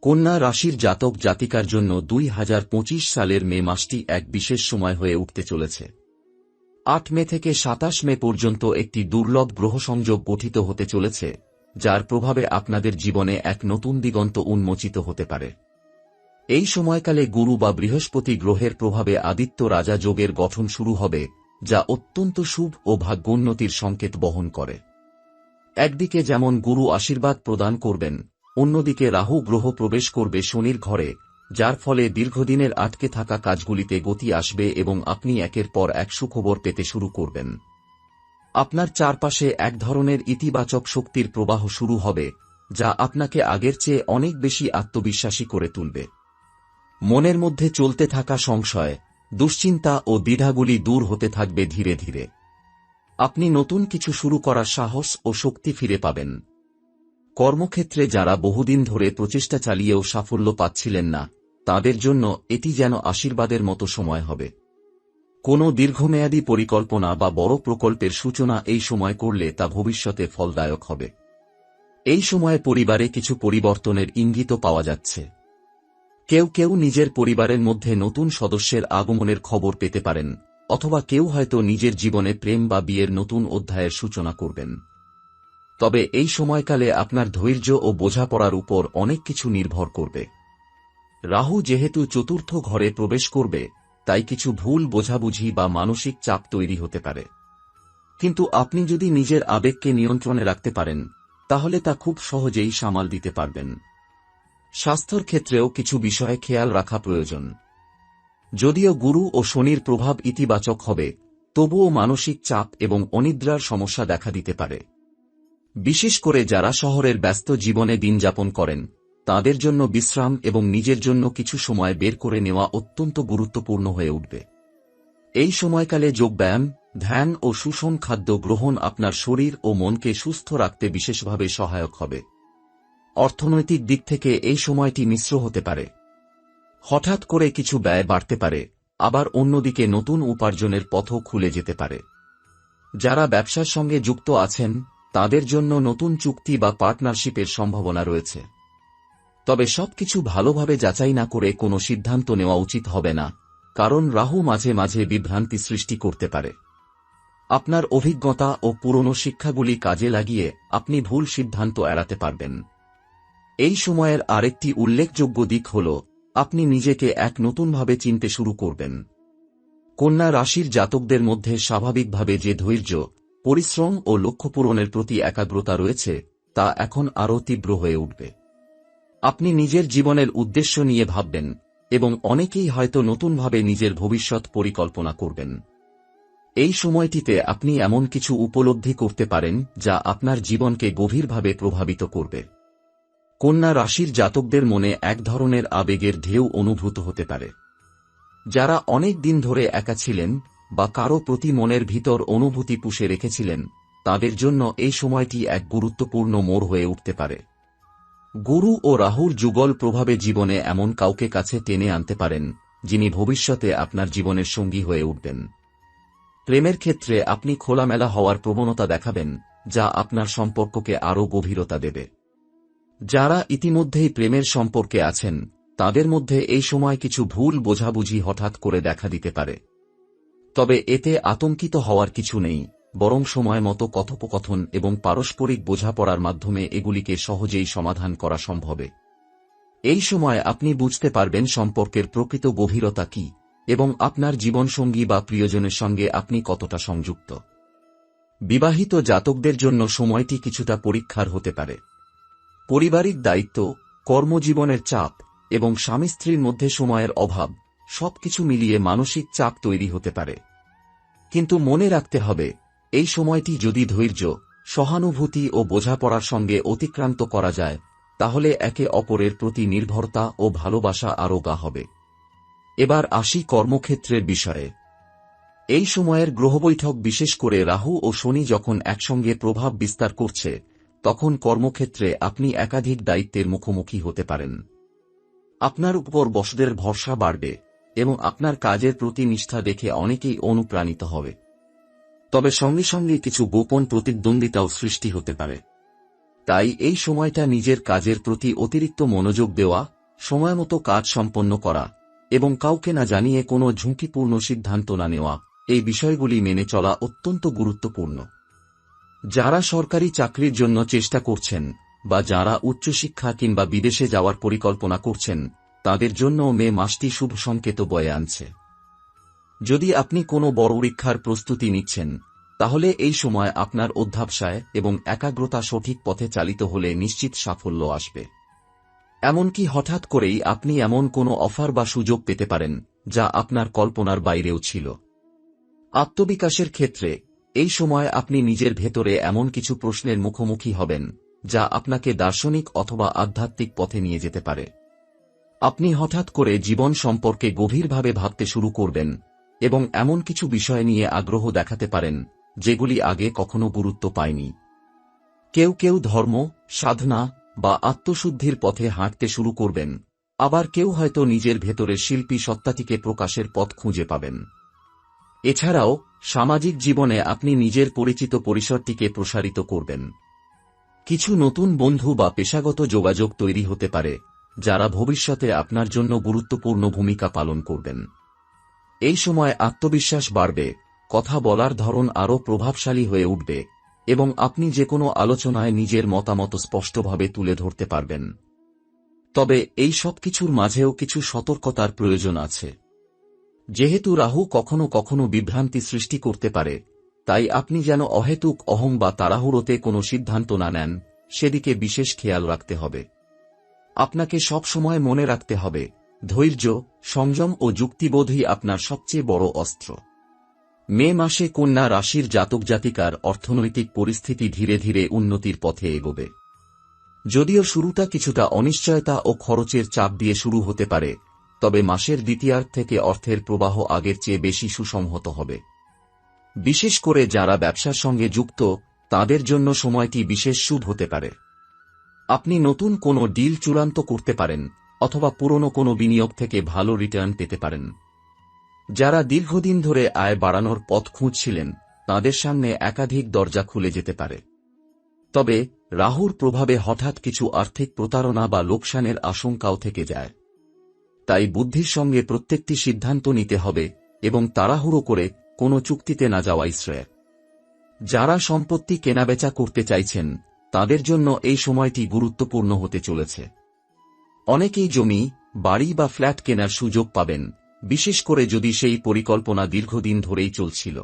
কন্যা রাশির জাতক জাতিকার জন্য 2025 সালের মে মাসটি এক বিশেষ সময় হয়ে উঠতে চলেছে। 8 মে থেকে 27 মে পর্যন্ত একটি দুর্লভ গ্রহসংযোগ গঠিত হতে চলেছে, যার প্রভাবে আপনাদের জীবনে এক নতুন দিগন্ত উন্মোচিত হতে পারে। এই সময়কালে গুরু বা বৃহস্পতি গ্রহের প্রভাবে আদিত্য রাজা যোগের গঠন শুরু হবে, যা অত্যন্ত শুভ ও ভাগ্যোন্নতির সংকেত বহন করে। একদিকে যেমন গুরু আশীর্বাদ প্রদান করবেন, অন্যদিকে রাহু গ্রহ প্রবেশ করবে শনির ঘরে, যার ফলে দীর্ঘদিনের আটকে থাকা কাজগুলিতে গতি আসবে এবং আপনি একের পর এক সুখবর পেতে শুরু করবেন। আপনার চারপাশে এক ধরনের ইতিবাচক শক্তির প্রবাহ শুরু হবে, যা আপনাকে আগের চেয়ে অনেক বেশি আত্মবিশ্বাসী করে তুলবে। মনের মধ্যে চলতে থাকা সংশয়, দুশ্চিন্তা ও দ্বিধাগুলি দূর হতে থাকবে ধীরে ধীরে। আপনি নতুন কিছু শুরু করার সাহস ও শক্তি ফিরে পাবেন। কর্মক্ষেত্রে যারা বহুদিন ধরে প্রচেষ্টা চালিয়েও সাফল্য পাচ্ছিলেন না, তাদের জন্য এটি যেন আশীর্বাদের মতো সময় হবে। কোনো দীর্ঘমেয়াদী পরিকল্পনা বা বড় প্রকল্পের সূচনা এই সময় করলে তা ভবিষ্যতে ফলদায়ক হবে। এই সময়ে পরিবারে কিছু পরিবর্তনের ইঙ্গিত পাওয়া যাচ্ছে। কেউ কেউ নিজের পরিবারের মধ্যে নতুন সদস্যের আগমনের খবর পেতে পারেন, অথবা কেউ হয়তো নিজের জীবনে প্রেম বা বিয়ের নতুন অধ্যায়ের সূচনা করবেন। তবে এই সময়কালে আপনার ধৈর্য ও বোঝাপড়ার উপর অনেক কিছু নির্ভর করবে। রাহু যেহেতু চতুর্থ ঘরে প্রবেশ করবে, তাই কিছু ভুল বোঝাবুঝি বা মানসিক চাপ তৈরি হতে পারে। কিন্তু আপনি যদি নিজের আবেগকে নিয়ন্ত্রণে রাখতে পারেন, তাহলে তা খুব সহজেই সামাল দিতে পারবেন। স্বাস্থ্যের ক্ষেত্রেও কিছু বিষয়ে খেয়াল রাখা প্রয়োজন। যদিও গুরু ও শনির প্রভাব ইতিবাচক হবে, তবুও মানসিক চাপ এবং অনিদ্রার সমস্যা দেখা দিতে পারে। বিশেষ করে যারা শহরের ব্যস্ত জীবনে দিনযাপন করেন, তাদের জন্য বিশ্রাম এবং নিজের জন্য কিছু সময় বের করে নেওয়া অত্যন্ত গুরুত্বপূর্ণ হয়ে উঠবে। এই সময়কালে যোগব্যায়াম, ধ্যান ও সুষম খাদ্য গ্রহণ আপনার শরীর ও মনকে সুস্থ রাখতে বিশেষভাবে সহায়ক হবে। অর্থনৈতিক দিক থেকে এই সময়টি মিশ্র হতে পারে। হঠাৎ করে কিছু ব্যয় বাড়তে পারে, আবার অন্যদিকে নতুন উপার্জনের পথও খুলে যেতে পারে। যারা ব্যবসার সঙ্গে যুক্ত আছেন, তাদের জন্য নতুন চুক্তি বা পার্টনারশিপের সম্ভাবনা রয়েছে। তবে সবকিছু ভালোভাবে যাচাই না করে কোনো সিদ্ধান্ত নেওয়া উচিত হবে না, কারণ রাহু মাঝে মাঝে বিভ্রান্তি সৃষ্টি করতে পারে। আপনার অভিজ্ঞতা ও পুরনো শিক্ষাগুলি কাজে লাগিয়ে আপনি ভুল সিদ্ধান্ত এড়াতে পারবেন। এই সময়ের আরেকটি উল্লেখযোগ্য দিক হল, আপনি নিজেকে এক নতুনভাবে চিনতে শুরু করবেন। কন্যা রাশির জাতকদের মধ্যে স্বাভাবিকভাবে যে ধৈর্য, পরিশ্রম ও লক্ষ্য পূরণের প্রতি একাগ্রতা রয়েছে, তা এখন আরও তীব্র হয়ে উঠবে। আপনি নিজের জীবনের উদ্দেশ্য নিয়ে ভাববেন, এবং অনেকেই হয়তো নতুনভাবে নিজের ভবিষ্যৎ পরিকল্পনা করবেন। এই সময়টিতে আপনি এমন কিছু উপলব্ধি করতে পারেন যা আপনার জীবনকে গভীরভাবে প্রভাবিত করবে। কন্যা রাশির জাতকদের মনে এক ধরনের আবেগের ঢেউ অনুভূত হতে পারে। যারা অনেক দিন ধরে একা ছিলেন বা কারো প্রতি মনের ভিতর অনুভূতি পুষে রেখেছিলেন, তাদের জন্য এই সময়টি এক গুরুত্বপূর্ণ মোড় হয়ে উঠতে পারে। গুরু ও রাহুর যুগল প্রভাবে জীবনে এমন কাউকে কাছে টেনে আনতে পারেন, যিনি ভবিষ্যতে আপনার জীবনের সঙ্গী হয়ে উঠবেন। প্রেমের ক্ষেত্রে আপনি খোলামেলা হওয়ার প্রবণতা দেখাবেন, যা আপনার সম্পর্ককে আরও গভীরতা দেবে। যারা ইতিমধ্যেই প্রেমের সম্পর্কে আছেন, তাদের মধ্যে এই সময় কিছু ভুল বোঝাবুঝি হঠাৎ করে দেখা দিতে পারে। তবে এতে আতঙ্কিত হওয়ার কিছু নেই, বরং সময় মতো কথোপকথন এবং পারস্পরিক বোঝাপড়ার মাধ্যমে এগুলিকে সহজেই সমাধান করা সম্ভব। এই সময় আপনি বুঝতে পারবেন সম্পর্কের প্রকৃত গভীরতা কি, এবং আপনার জীবনসঙ্গী বা প্রিয়জনের সঙ্গে আপনি কতটা সংযুক্ত। বিবাহিত জাতকদের জন্য সময়টি কিছুটা পরীক্ষার হতে পারে। পারিবারিক দায়িত্ব, কর্মজীবনের চাপ এবং স্বামী স্ত্রীর মধ্যে সময়ের অভাব, সবকিছু মিলিয়ে মানসিক চাপ তৈরি হতে পারে। কিন্তু মনে রাখতে হবে, এই সময়টি যদি ধৈর্য, সহানুভূতি ও বোঝাপড়ার সঙ্গে অতিক্রান্ত করা যায়, তাহলে একে অপরের প্রতি নির্ভরতা ও ভালোবাসা আরও গা হবে। এবার আসি কর্মক্ষেত্রের বিষয়ে। এই সময়ের গ্রহবৈঠক, বিশেষ করে রাহু ও শনি যখন একসঙ্গে প্রভাব বিস্তার করছে, তখন কর্মক্ষেত্রে আপনি একাধিক দায়িত্বের মুখোমুখি হতে পারেন। আপনার উপর বসদের ভরসা বাড়বে এবং আপনার কাজের প্রতি নিষ্ঠা দেখে অনেকেই অনুপ্রাণিত হবে। তবে সঙ্গে সঙ্গে কিছু গোপন প্রতিদ্বন্দ্বিতাও সৃষ্টি হতে পারে। তাই এই সময়টা নিজের কাজের প্রতি অতিরিক্ত মনোযোগ দেওয়া, সময়মতো কাজ সম্পন্ন করা এবং কাউকে না জানিয়ে কোনো ঝুঁকিপূর্ণ সিদ্ধান্ত না নেওয়া, এই বিষয়গুলি মেনে চলা অত্যন্ত গুরুত্বপূর্ণ। যারা সরকারি চাকরির জন্য চেষ্টা করছেন বা যারা উচ্চশিক্ষা কিংবা বিদেশে যাওয়ার পরিকল্পনা করছেন, তাদের জন্য মে মাসটি শুভ সংকেত বয়ে আনছে। যদি আপনি কোনো বড় পরীক্ষার প্রস্তুতি নিচ্ছেন, তাহলে এই সময় আপনার অধ্যবসায় এবং একাগ্রতা সঠিক পথে চালিত হলে নিশ্চিত সাফল্য আসবে। এমনকি হঠাৎ করেই আপনি এমন কোনো অফার বা সুযোগ পেতে পারেন যা আপনার কল্পনার বাইরেও ছিল। আত্মবিকাশের ক্ষেত্রে এই সময় আপনি নিজের ভেতরে এমন কিছু প্রশ্নের মুখোমুখি হবেন যা আপনাকে দার্শনিক অথবা আধ্যাত্মিক পথে নিয়ে যেতে পারে। আপনি হঠাৎ করে জীবন সম্পর্কে গভীরভাবে ভাবতে শুরু করবেন এবং এমন কিছু বিষয় নিয়ে আগ্রহ দেখাতে পারেন যেগুলি আগে কখনো গুরুত্ব পায়নি। কেউ কেউ ধর্ম, সাধনা বা আত্মশুদ্ধির পথে হাঁটতে শুরু করবেন, আবার কেউ হয়তো নিজের ভেতরের শিল্পী সত্তাটিকে প্রকাশের পথ খুঁজে পাবেন। এছাড়াও সামাজিক জীবনে আপনি নিজের পরিচিত পরিসরটিকে প্রসারিত করবেন। কিছু নতুন বন্ধু বা পেশাগত যোগাযোগ তৈরি হতে পারে যারা ভবিষ্যতে আপনার জন্য গুরুত্বপূর্ণ ভূমিকা পালন করবেন। এই সময় আত্মবিশ্বাস বাড়বে, কথা বলার ধরন আরও প্রভাবশালী হয়ে উঠবে এবং আপনি যে কোনো আলোচনায় নিজের মতামত স্পষ্টভাবে তুলে ধরতে পারবেন। তবে এই সব কিছুর মাঝেও কিছু সতর্কতার প্রয়োজন আছে। যেহেতু রাহু কখনো কখনো বিভ্রান্তি সৃষ্টি করতে পারে, তাই আপনি যেন অহেতুক অহং বা তাড়াহুড়োতে কোনো সিদ্ধান্ত না নেন, সেদিকে বিশেষ খেয়াল রাখতে হবে। আপনাকে সব সময় মনে রাখতে হবে, ধৈর্য, সংযম ও যুক্তিবোধই আপনার সবচেয়ে বড় অস্ত্র। মে মাসে কন্যা রাশির জাতক জাতিকার অর্থনৈতিক পরিস্থিতি ধীরে ধীরে উন্নতির পথে এগোবে। যদিও শুরুটা কিছুটা অনিশ্চয়তা ও খরচের চাপ দিয়ে শুরু হতে পারে, তবে মাসের দ্বিতীয়ার্ধ থেকে অর্থের প্রবাহ আগের চেয়ে বেশি সুসংহত হবে। বিশেষ করে যারা ব্যবসার সঙ্গে যুক্ত, তাদের জন্য সময়টি বিশেষ শুভ হতে পারে। আপনি নতুন কোনো ডিল চূড়ান্ত করতে পারেন অথবা পুরনো কোনো বিনিয়োগ থেকে ভালো রিটার্ন পেতে পারেন। যারা দীর্ঘদিন ধরে আয় বাড়ানোর পথ খুঁজছিলেন, তাদের সামনে একাধিক দরজা খুলে যেতে পারে। তবে রাহুর প্রভাবে হঠাৎ কিছু আর্থিক প্রতারণা বা লোকসানের আশঙ্কাও থেকে যায়। তাই বুদ্ধির সঙ্গে প্রত্যেকটি সিদ্ধান্ত নিতে হবে এবং তাড়াহুড়ো করে কোনো চুক্তিতে না যাওয়াই শ্রেয়। যারা সম্পত্তি কেনাবেচা করতে চাইছেন, তাদের জন্য এই সময়টি গুরুত্বপূর্ণ হতে চলেছে। অনেকেই জমি, বাড়ি বা ফ্ল্যাট কেনার সুযোগ পাবেন, বিশেষ করে যদি সেই পরিকল্পনা দীর্ঘদিন ধরেই চলছিল।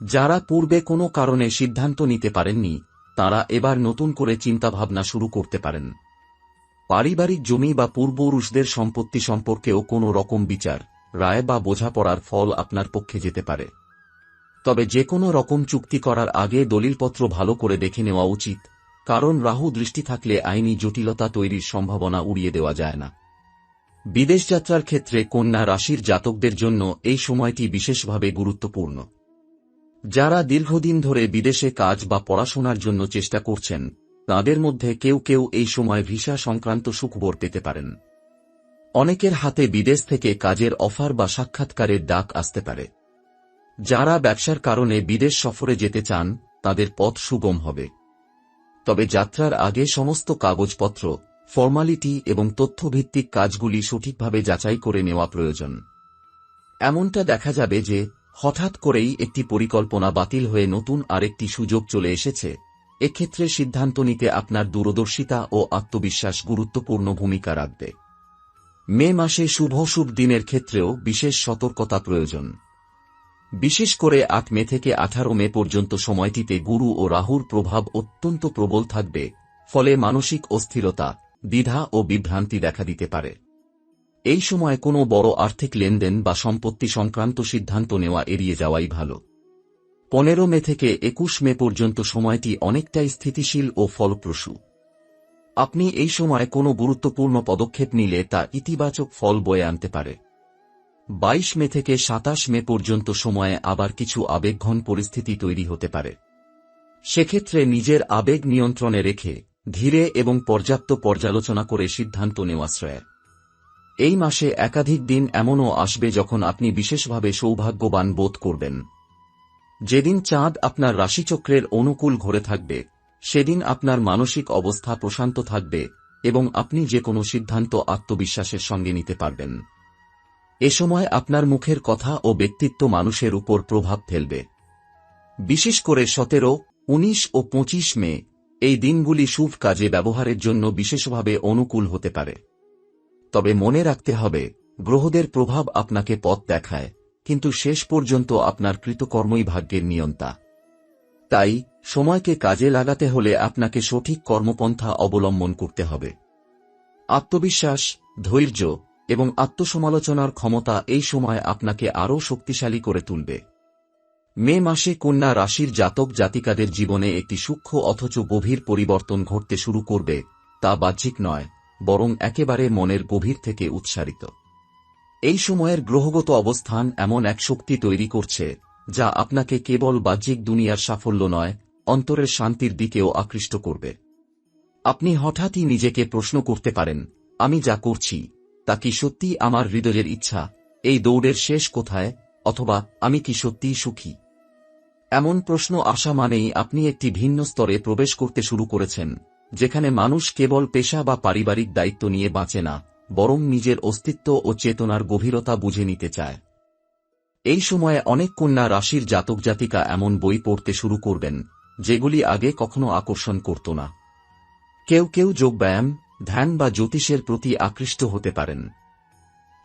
যারা পূর্বে কোনো কারণে সিদ্ধান্ত নিতে পারেননি, তারা এবার নতুন করে চিন্তাভাবনা শুরু করতে পারেন। পারিবারিক জমি বা পূর্বপুরুষদের সম্পত্তি সম্পর্কেও কোনো রকম বিচার, রায় বা বোঝাপড়ার ফল আপনার পক্ষে যেতে পারে। তবে যে কোনো রকম চুক্তি করার আগে দলিলপত্র ভালো করে দেখে নেওয়া উচিত, কারণ রাহু দৃষ্টি থাকলে আইনি জটিলতা তৈরির সম্ভাবনা উড়িয়ে দেওয়া যায় না। বিদেশ যাত্রার ক্ষেত্রে কন্যা রাশির জাতকদের জন্য এই সময়টি বিশেষভাবে গুরুত্বপূর্ণ। যারা দীর্ঘদিন ধরে বিদেশে কাজ বা পড়াশোনার জন্য চেষ্টা করছেন, তাদের মধ্যে কেউ কেউ এই সময় ভিসা সংক্রান্ত সুখবর পেতে পারেন। অনেকের হাতে বিদেশ থেকে কাজের অফার বা সাক্ষাৎকারের ডাক আসতে পারে। যারা ব্যবসার কারণে বিদেশ সফরে যেতে চান, তাদের পথ সুগম হবে। তবে যাত্রার আগে সমস্ত কাগজপত্র, ফর্মালিটি এবং তথ্যভিত্তিক কাজগুলি সঠিকভাবে যাচাই করে নেওয়া প্রয়োজন। এমনটা দেখা যাবে যে হঠাৎ করেই একটি পরিকল্পনা বাতিল হয়ে নতুন আরেকটি সুযোগ চলে এসেছে। এক্ষেত্রে সিদ্ধান্ত নিতে আপনার দূরদর্শিতা ও আত্মবিশ্বাস গুরুত্বপূর্ণ ভূমিকা রাখবে। মে মাসে শুভ দিনের ক্ষেত্রেও বিশেষ সতর্কতা প্রয়োজন। বিশেষ করে 8 মে থেকে 18 মে পর্যন্ত সময়টিতে গুরু ও রাহুর প্রভাব অত্যন্ত প্রবল থাকবে, ফলে মানসিক অস্থিরতা, দ্বিধা ও বিভ্রান্তি দেখা দিতে পারে। এই সময় কোনো বড় আর্থিক লেনদেন বা সম্পত্তি সংক্রান্ত সিদ্ধান্ত নেওয়া এড়িয়ে যাওয়াই ভালো। 15 মে থেকে 21 মে পর্যন্ত সময়টি অনেকটাই স্থিতিশীল ও ফলপ্রসূ। আপনি এই সময় কোনো গুরুত্বপূর্ণ পদক্ষেপ নিলে তা ইতিবাচক ফল বয়ে আনতে পারে। 22 মে থেকে 27 মে পর্যন্ত সময়ে আবার কিছু আবেগঘন পরিস্থিতি তৈরি হতে পারে। সেক্ষেত্রে নিজের আবেগ নিয়ন্ত্রণে রেখে ধীরে এবং পর্যাপ্ত পর্যালোচনা করে সিদ্ধান্ত নেওয়া শ্রেয়। এই মাসে একাধিক দিন এমনও আসবে যখন আপনি বিশেষভাবে সৌভাগ্যবান বোধ করবেন। যেদিন চাঁদ আপনার রাশিচক্রের অনুকূল ঘোরে থাকবে, সেদিন আপনার মানসিক অবস্থা প্রশান্ত থাকবে এবং আপনি যে কোনো সিদ্ধান্ত আত্মবিশ্বাসের সঙ্গে নিতে পারবেন। এ সময় আপনার মুখের কথা ও ব্যক্তিত্ব মানুষের উপর প্রভাব ফেলবে। বিশেষ করে 17, 19 ও 25 মে এই দিনগুলি শুভ কাজে ব্যবহারের জন্য বিশেষভাবে অনুকূল হতে পারে। তবে মনে রাখতে হবে, গ্রহদের প্রভাব আপনাকে পথ দেখায়, কিন্তু শেষ পর্যন্ত আপনার কৃতকর্মই ভাগ্যের নিয়ন্তা। তাই সময়কে কাজে লাগাতে হলে আপনাকে সঠিক কর্মপন্থা অবলম্বন করতে হবে। আত্মবিশ্বাস, ধৈর্য এবং আত্মসমালোচনার ক্ষমতা এই সময় আপনাকে আরও শক্তিশালী করে তুলবে। মে মাসে কন্যা রাশির জাতক জাতিকাদের জীবনে একটি সূক্ষ্ম অথচ গভীর পরিবর্তন ঘটতে শুরু করবে, তা বাহ্যিক নয়, বরং একেবারে মনের গভীর থেকে উৎসারিত। এই সময়ের গ্রহগত অবস্থান এমন এক শক্তি তৈরি করছে যা আপনাকে কেবল বাহ্যিক দুনিয়ার সাফল্য নয়, অন্তরের শান্তির দিকেও আকৃষ্ট করবে। আপনি হঠাৎই নিজেকে প্রশ্ন করতে পারেন, আমি যা করছি তা কি সত্যিই আমার হৃদয়ের ইচ্ছা? এই দৌড়ের শেষ কোথায়? অথবা আমি কি সত্যিই সুখী? এমন প্রশ্ন আসা মানেই আপনি একটি ভিন্ন স্তরে প্রবেশ করতে শুরু করেছেন, যেখানে মানুষ কেবল পেশা বা পারিবারিক দায়িত্ব নিয়ে বাঁচে না, বরং নিজের অস্তিত্ব ও চেতনার গভীরতা বুঝে নিতে চায়। এই সময়ে অনেক কন্যা রাশির জাতক জাতিকা এমন বই পড়তে শুরু করবেন যেগুলি আগে কখনো আকর্ষণ করত না। কেউ কেউ যোগব্যায়াম, ধ্যান বা জ্যোতিষের প্রতি আকৃষ্ট হতে পারেন।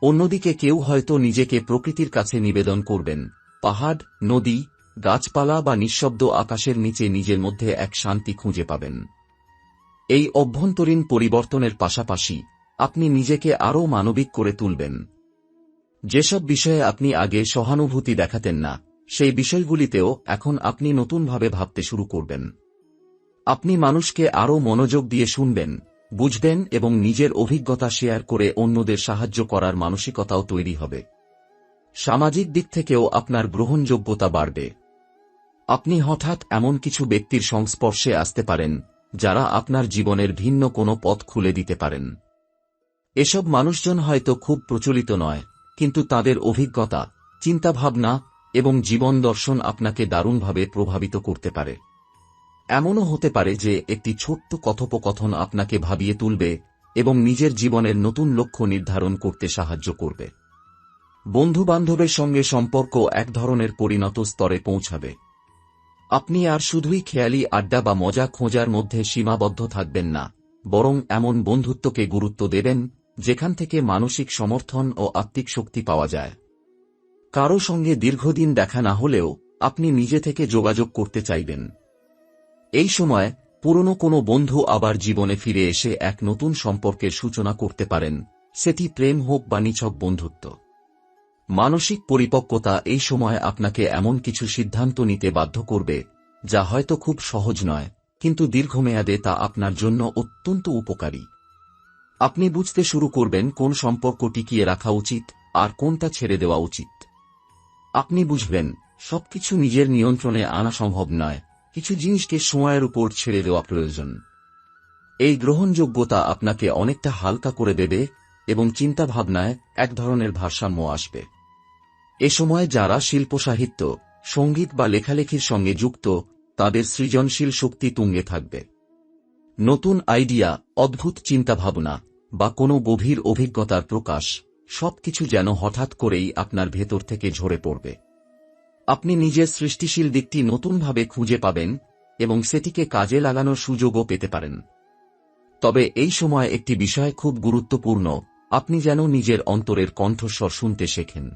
অন্যদিকে কেউ হয়তো নিজেকে প্রকৃতির কাছে নিবেদন করবেন, পাহাড়, নদী, গাছপালা বা নিঃশব্দ আকাশের নিচে নিজের মধ্যে এক শান্তি খুঁজে পাবেন। এই অভ্যন্তরীণ পরিবর্তনের পাশাপাশি আপনি নিজেকে আরও মানবিক করে তুলবেন। যেসব বিষয়ে আপনি আগে সহানুভূতি দেখাতেন না, সেই বিষয়গুলিতেও এখন আপনি নতুনভাবে ভাবতে শুরু করবেন। আপনি মানুষকে আরও মনোযোগ দিয়ে শুনবেন, বুঝবেন এবং নিজের অভিজ্ঞতা শেয়ার করে অন্যদের সাহায্য করার মানসিকতাও তৈরি হবে। সামাজিক দিক থেকেও আপনার গ্রহণযোগ্যতা বাড়বে। আপনি হঠাৎ এমন কিছু ব্যক্তির সংস্পর্শে আসতে পারেন যারা আপনার জীবনের ভিন্ন কোনো পথ খুলে দিতে পারেন। এসব মানুষজন হয়তো খুব প্রচলিত নয়, কিন্তু তাদের অভিজ্ঞতা, চিন্তাভাবনা এবং জীবন দর্শন আপনাকে দারুণভাবে প্রভাবিত করতে পারে। এমনও হতে পারে যে একটি ছোট্ট কথোপকথন আপনাকে ভাবিয়ে তুলবে এবং নিজের জীবনের নতুন লক্ষ্য নির্ধারণ করতে সাহায্য করবে। বন্ধুবান্ধবের সঙ্গে সম্পর্ক এক ধরনের পরিণত স্তরে পৌঁছাবে। আপনি আর শুধুই খেয়ালি আড্ডা বা মজা খোঁজার মধ্যে সীমাবদ্ধ থাকবেন না, বরং এমন বন্ধুত্বকে গুরুত্ব দেবেন যেখান থেকে মানসিক সমর্থন ও আত্মিক শক্তি পাওয়া যায়। কারো সঙ্গে দীর্ঘদিন দেখা না হলেও আপনি নিজে থেকে যোগাযোগ করতে চাইবেন। এই সময় পুরনো কোনো বন্ধু আবার জীবনে ফিরে এসে এক নতুন সম্পর্কের সূচনা করতে পারেন, সেটি প্রেম হোক বা নিছক বন্ধুত্ব। মানসিক পরিপক্কতা এই সময় আপনাকে এমন কিছু সিদ্ধান্ত নিতে বাধ্য করবে যা হয়তো খুব সহজ নয়, কিন্তু দীর্ঘমেয়াদে তা আপনার জন্য অত্যন্ত উপকারী। আপনি বুঝতে শুরু করবেন কোন সম্পর্ক টিকিয়ে রাখা উচিত আর কোনটা ছেড়ে দেওয়া উচিত। আপনি বুঝবেন সবকিছু নিজের নিয়ন্ত্রণে আনা সম্ভব নয়, কিছু জিনিসকে সময়ের উপর ছেড়ে দেওয়া প্রয়োজন। এই গ্রহণযোগ্যতা আপনাকে অনেকটা হালকা করে দেবে এবং চিন্তাভাবনায় এক ধরনের ভারসাম্য আসবে। এ সময় যারা শিল্প, সাহিত্য, সঙ্গীত বা লেখালেখির সঙ্গে যুক্ত, তাদের সৃজনশীল শক্তি তুঙ্গে থাকবে। নতুন আইডিয়া, অদ্ভুত চিন্তাভাবনা বা কোনো গভীর অভিজ্ঞতার প্রকাশ, সবকিছু যেন হঠাৎ করেই আপনার ভেতর থেকে ঝরে পড়বে। আপনি নিজের সৃষ্টিশীল দিকটি নতুনভাবে খুঁজে পাবেন এবং সেটিকে কাজে লাগানোর সুযোগও পেতে পারেন। তবে এই সময় একটি বিষয় খুব গুরুত্বপূর্ণ, আপনি যেন নিজের অন্তরের কণ্ঠস্বর শুনতে শেখেন।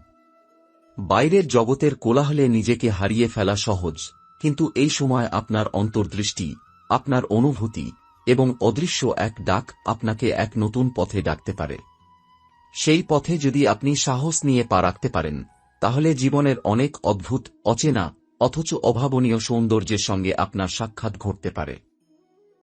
বাইরের জগতের কোলাহলে নিজেকে হারিয়ে ফেলা সহজ, কিন্তু এই সময় আপনার অন্তর্দৃষ্টি, আপনার অনুভূতি এবং অদৃশ্য এক ডাক আপনাকে এক নতুন পথে ডাকতে পারে। সেই পথে যদি আপনি সাহস নিয়ে পা রাখতে পারেন, তাহলে জীবনের অনেক অদ্ভুত, অচেনা অথচ অভাবনীয় সৌন্দর্যের সঙ্গে আপনার সাক্ষাৎ ঘটতে পারে।